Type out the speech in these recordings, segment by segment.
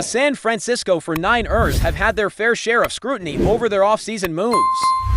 The San Francisco 49ers have had their fair share of scrutiny over their offseason moves,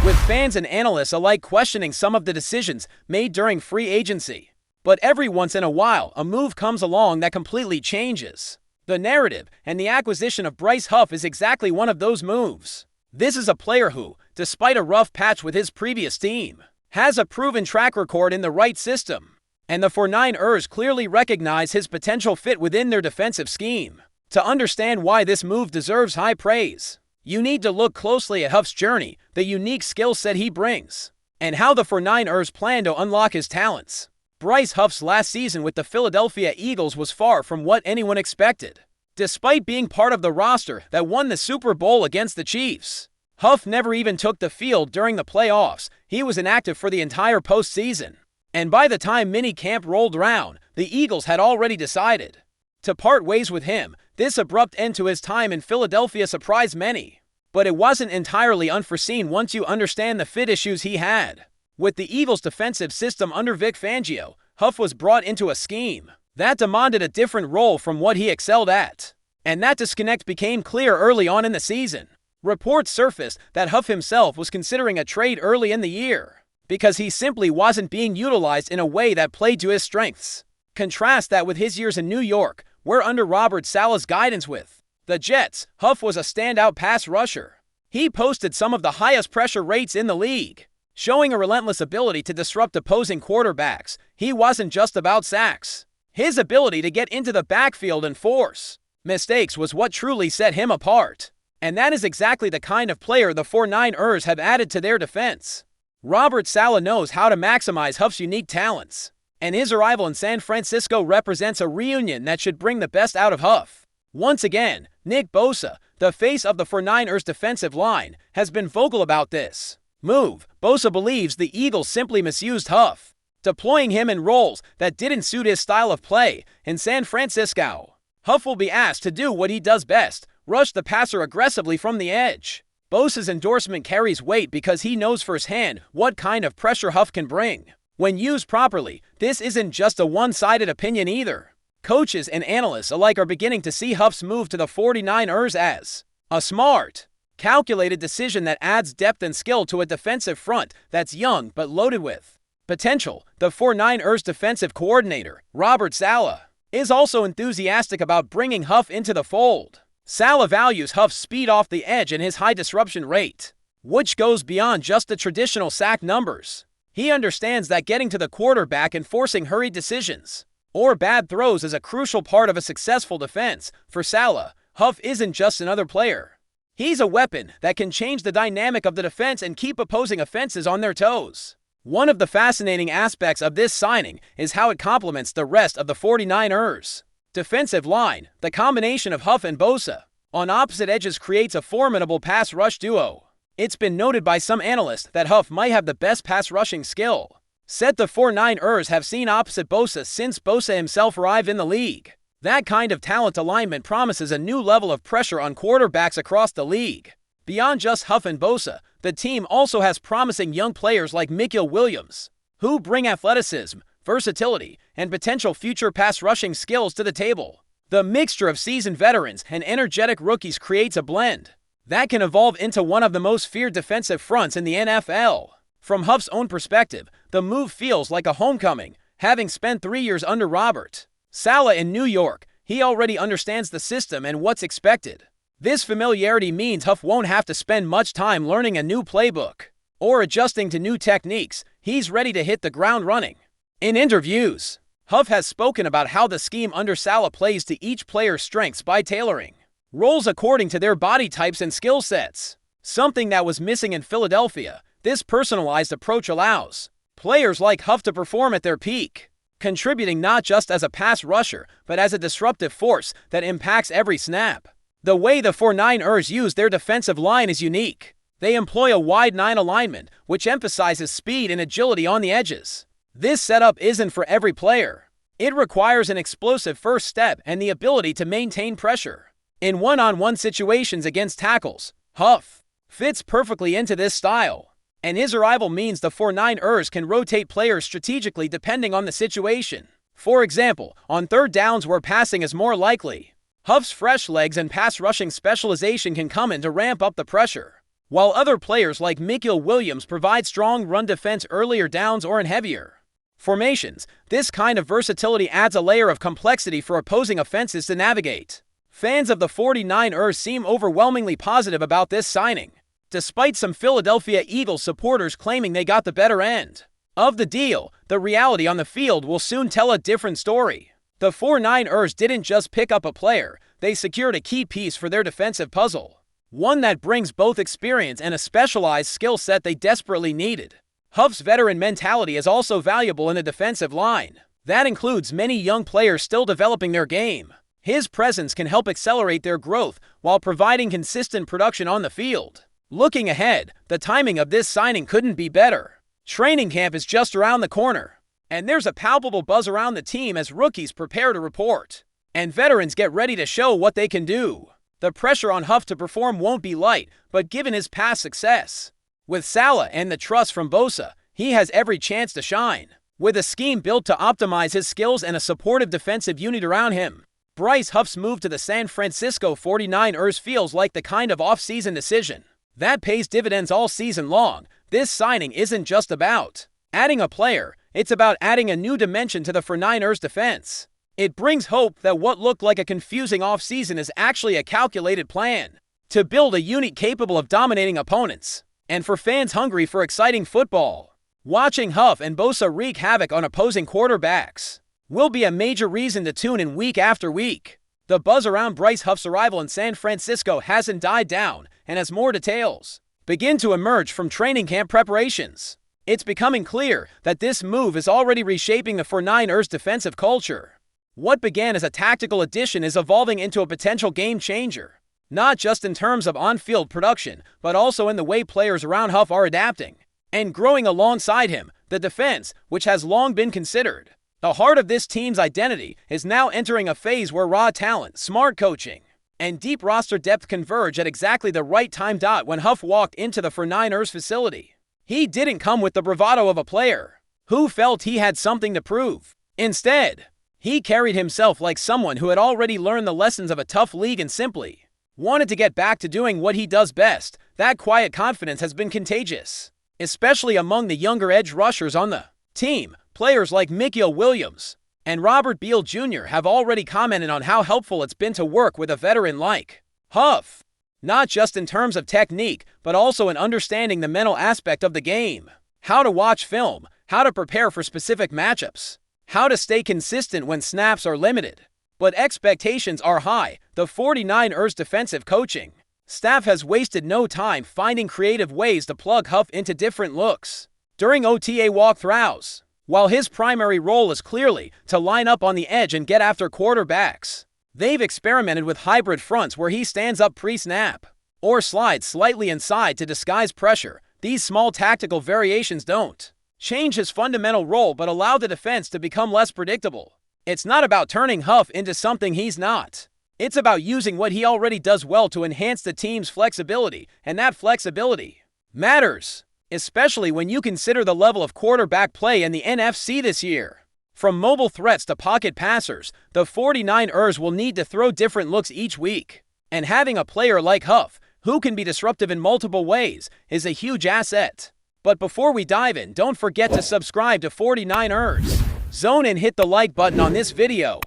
with fans and analysts alike questioning some of the decisions made during free agency. But every once in a while, a move comes along that completely changes the narrative, and the acquisition of Bryce Huff is exactly one of those moves. This is a player who, despite a rough patch with his previous team, has a proven track record in the right system, and the 49ers clearly recognize his potential fit within their defensive scheme. To understand why this move deserves high praise, you need to look closely at Huff's journey, the unique skill set he brings, and how the 49ers plan to unlock his talents. Bryce Huff's last season with the Philadelphia Eagles was far from what anyone expected. Despite being part of the roster that won the Super Bowl against the Chiefs, Huff never even took the field during the playoffs. He was inactive for the entire postseason. And by the time minicamp rolled around, the Eagles had already decided to part ways with him. This abrupt end to his time in Philadelphia surprised many, but it wasn't entirely unforeseen once you understand the fit issues he had. With the Eagles' defensive system under Vic Fangio, Huff was brought into a scheme that demanded a different role from what he excelled at, and that disconnect became clear early on in the season. Reports surfaced that Huff himself was considering a trade early in the year because he simply wasn't being utilized in a way that played to his strengths. Contrast that with his years in New York, where under Robert Saleh's guidance with the Jets, Huff was a standout pass rusher. He posted some of the highest pressure rates in the league, showing a relentless ability to disrupt opposing quarterbacks. He wasn't just about sacks. His ability to get into the backfield and force mistakes was what truly set him apart. And that is exactly the kind of player the 49ers have added to their defense. Robert Saleh knows how to maximize Huff's unique talents, and his arrival in San Francisco represents a reunion that should bring the best out of Huff. Once again, Nick Bosa, the face of the 49ers defensive line, has been vocal about this move. Bosa believes the Eagles simply misused Huff, deploying him in roles that didn't suit his style of play. In San Francisco, Huff will be asked to do what he does best: rush the passer aggressively from the edge. Bosa's endorsement carries weight because he knows firsthand what kind of pressure Huff can bring. When used properly, this isn't just a one-sided opinion either. Coaches and analysts alike are beginning to see Huff's move to the 49ers as a smart, calculated decision that adds depth and skill to a defensive front that's young but loaded with potential. The 49ers defensive coordinator, Robert Saleh, is also enthusiastic about bringing Huff into the fold. Saleh values Huff's speed off the edge and his high disruption rate, which goes beyond just the traditional sack numbers. He understands that getting to the quarterback and forcing hurried decisions or bad throws is a crucial part of a successful defense. For Saleh, Huff isn't just another player. He's a weapon that can change the dynamic of the defense and keep opposing offenses on their toes. One of the fascinating aspects of this signing is how it complements the rest of the 49ers defensive line. The combination of Huff and Bosa on opposite edges creates a formidable pass rush duo. It's been noted by some analysts that Huff might have the best pass rushing skill set. The 49ers have seen opposite Bosa since Bosa himself arrived in the league. That kind of talent alignment promises a new level of pressure on quarterbacks across the league. Beyond just Huff and Bosa, the team also has promising young players like Mikael Williams, who bring athleticism, versatility, and potential future pass rushing skills to the table. The mixture of seasoned veterans and energetic rookies creates a blend that can evolve into one of the most feared defensive fronts in the NFL. From Huff's own perspective, the move feels like a homecoming. Having spent 3 years under Robert Saleh in New York, he already understands the system and what's expected. This familiarity means Huff won't have to spend much time learning a new playbook or adjusting to new techniques. He's ready to hit the ground running. In interviews, Huff has spoken about how the scheme under Saleh plays to each player's strengths by tailoring roles according to their body types and skill sets, something that was missing in Philadelphia. This personalized approach allows players like Huff to perform at their peak, contributing not just as a pass rusher, but as a disruptive force that impacts every snap. The way the 49ers use their defensive line is unique. They employ a wide 9 alignment, which emphasizes speed and agility on the edges. This setup isn't for every player. It requires an explosive first step and the ability to maintain pressure in one-on-one situations against tackles. Huff fits perfectly into this style, and his arrival means the 49ers can rotate players strategically depending on the situation. For example, on third downs where passing is more likely, Huff's fresh legs and pass-rushing specialization can come in to ramp up the pressure, while other players like Mikael Williams provide strong run defense earlier downs or in heavier formations. This kind of versatility adds a layer of complexity for opposing offenses to navigate. Fans of the 49ers seem overwhelmingly positive about this signing, despite some Philadelphia Eagles supporters claiming they got the better end of the deal. The reality on the field will soon tell a different story. The 49ers didn't just pick up a player, they secured a key piece for their defensive puzzle, one that brings both experience and a specialized skill set they desperately needed. Huff's veteran mentality is also valuable in the defensive line. That includes many young players still developing their game. His presence can help accelerate their growth while providing consistent production on the field. Looking ahead, the timing of this signing couldn't be better. Training camp is just around the corner, and there's a palpable buzz around the team as rookies prepare to report, and veterans get ready to show what they can do. The pressure on Huff to perform won't be light, but given his past success with Salah and the trust from Bosa, he has every chance to shine. With a scheme built to optimize his skills and a supportive defensive unit around him, Bryce Huff's move to the San Francisco 49ers feels like the kind of off-season decision that pays dividends all season long. This signing isn't just about adding a player, it's about adding a new dimension to the 49ers defense. It brings hope that what looked like a confusing offseason is actually a calculated plan to build a unit capable of dominating opponents. And for fans hungry for exciting football, watching Huff and Bosa wreak havoc on opposing quarterbacks will be a major reason to tune in week after week. The buzz around Bryce Huff's arrival in San Francisco hasn't died down, and as more details begin to emerge from training camp preparations, it's becoming clear that this move is already reshaping the 49ers' defensive culture. What began as a tactical addition is evolving into a potential game changer, not just in terms of on-field production, but also in the way players around Huff are adapting and growing alongside him. The defense, which has long been considered the heart of this team's identity, is now entering a phase where raw talent, smart coaching, and deep roster depth converge at exactly the right time. When Huff walked into the 49ers facility, he didn't come with the bravado of a player who felt he had something to prove. Instead, he carried himself like someone who had already learned the lessons of a tough league and simply wanted to get back to doing what he does best. That quiet confidence has been contagious, especially among the younger edge rushers on the team. Players like Mikael Williams and Robert Beal Jr. have already commented on how helpful it's been to work with a veteran like Huff, not just in terms of technique, but also in understanding the mental aspect of the game, how to watch film, how to prepare for specific matchups, how to stay consistent when snaps are limited. But expectations are high. The 49ers defensive coaching staff has wasted no time finding creative ways to plug Huff into different looks during OTA walkthroughs. While his primary role is clearly to line up on the edge and get after quarterbacks, they've experimented with hybrid fronts where he stands up pre-snap or slides slightly inside to disguise pressure. These small tactical variations don't change his fundamental role but allow the defense to become less predictable. It's not about turning Huff into something he's not. It's about using what he already does well to enhance the team's flexibility, and that flexibility matters, especially when you consider the level of quarterback play in the NFC this year. From mobile threats to pocket passers, the 49ers will need to throw different looks each week. And having a player like Huff, who can be disruptive in multiple ways, is a huge asset. But before we dive in, don't forget to subscribe to 49ers Zone and hit the like button on this video.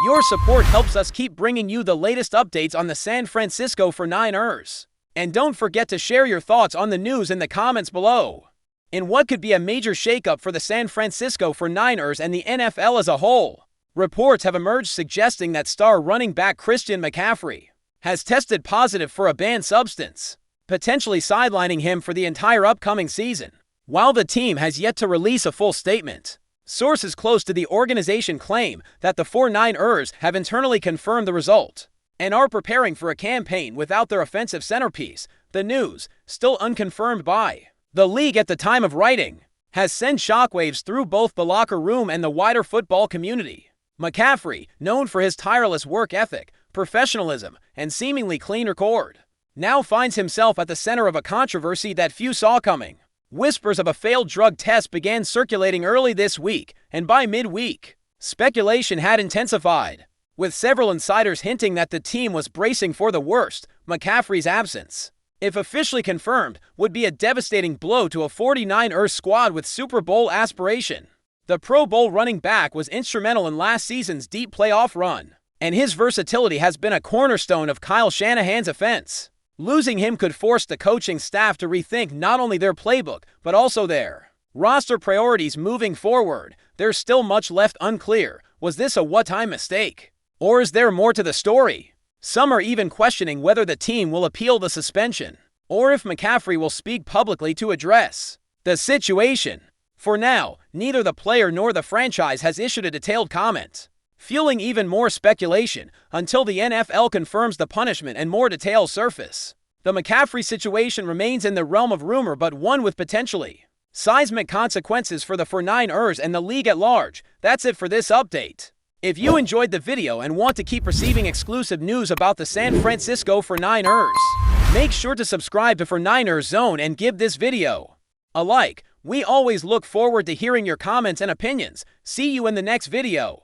Your support helps us keep bringing you the latest updates on the San Francisco 49ers. And don't forget to share your thoughts on the news in the comments below. In what could be a major shakeup for the San Francisco 49ers and the NFL as a whole, reports have emerged suggesting that star running back Christian McCaffrey has tested positive for a banned substance, potentially sidelining him for the entire upcoming season. While the team has yet to release a full statement, sources close to the organization claim that the 49ers have internally confirmed the result and are preparing for a campaign without their offensive centerpiece. The news, still unconfirmed by the league at the time of writing, has sent shockwaves through both the locker room and the wider football community. McCaffrey, known for his tireless work ethic, professionalism, and seemingly clean record, now finds himself at the center of a controversy that few saw coming. Whispers of a failed drug test began circulating early this week, and by midweek, speculation had intensified. with several insiders hinting that the team was bracing for the worst. McCaffrey's absence, if officially confirmed, would be a devastating blow to a 49ers squad with Super Bowl aspiration. The Pro Bowl running back was instrumental in last season's deep playoff run, and his versatility has been a cornerstone of Kyle Shanahan's offense. Losing him could force the coaching staff to rethink not only their playbook, but also their roster priorities moving forward. There's still much left unclear. Was this a one-time mistake? Or is there more to the story? Some are even questioning whether the team will appeal the suspension, or if McCaffrey will speak publicly to address the situation. For now, neither the player nor the franchise has issued a detailed comment, fueling even more speculation until the NFL confirms the punishment and more details surface. The McCaffrey situation remains in the realm of rumor, but one with potentially seismic consequences for the 49ers and the league at large. That's it for this update. If you enjoyed the video and want to keep receiving exclusive news about the San Francisco 49ers, make sure to subscribe to 49ers Zone and give this video a like. We always look forward to hearing your comments and opinions. See you in the next video.